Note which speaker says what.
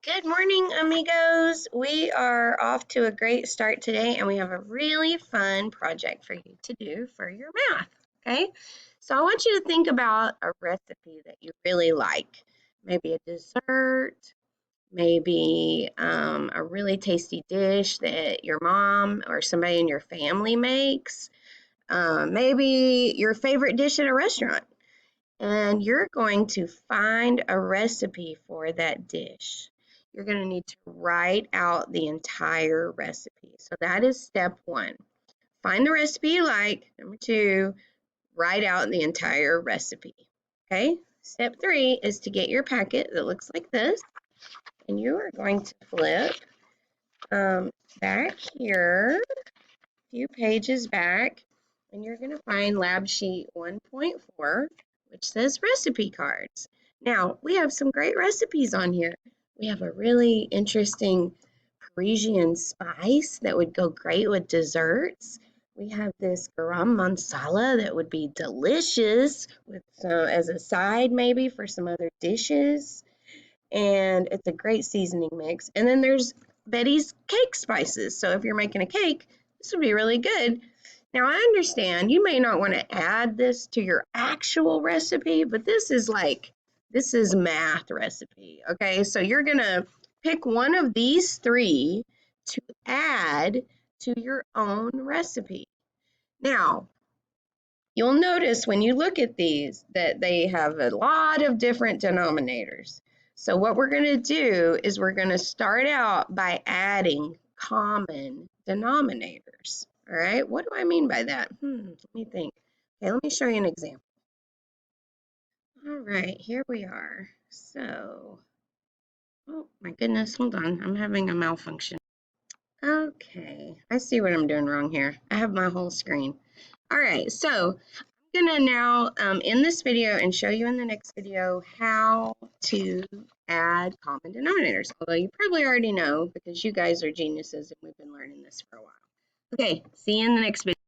Speaker 1: Good morning, amigos. We are off to a great start today, and we have a really fun project for you to do for your math. Okay, so I want you to think about a recipe that you really like, maybe a dessert, maybe a really tasty dish that your mom or somebody in your family makes, maybe your favorite dish at a restaurant, and you're going to find a recipe for that dish. You're going to need to write out the entire recipe. So that is step one. Find the recipe you like. Number two, write out the entire recipe. Okay? Step three is to get your packet that looks like this, and you are going to flip um, back here, a few pages back, and you're going to find lab sheet 1.4, which says recipe cards. Now, we have some great recipes on here. We have a really interesting Parisian spice that would go great with desserts. We have this garam masala that would be delicious with some, as a side maybe for some other dishes. And it's a great seasoning mix. And then there's Betty's cake spices. So if you're making a cake, this would be really good. Now, I understand you may not want to add this to your actual recipe, but this is math recipe, okay? So you're going to pick one of these three to add to your own recipe. Now, you'll notice when you look at these that they have a lot of different denominators. So what we're going to do is we're going to start out by adding common denominators. All right, what do I mean by that? Let me think. Okay, let me show you an example. All right, here we are. So, oh my goodness, hold on. I'm having a malfunction. Okay, I see what I'm doing wrong here. I have my whole screen. All right, so I'm gonna now end this video and show you in the next video how to add common denominators. Although you probably already know because you guys are geniuses and we've been learning this for a while. Okay, see you in the next video.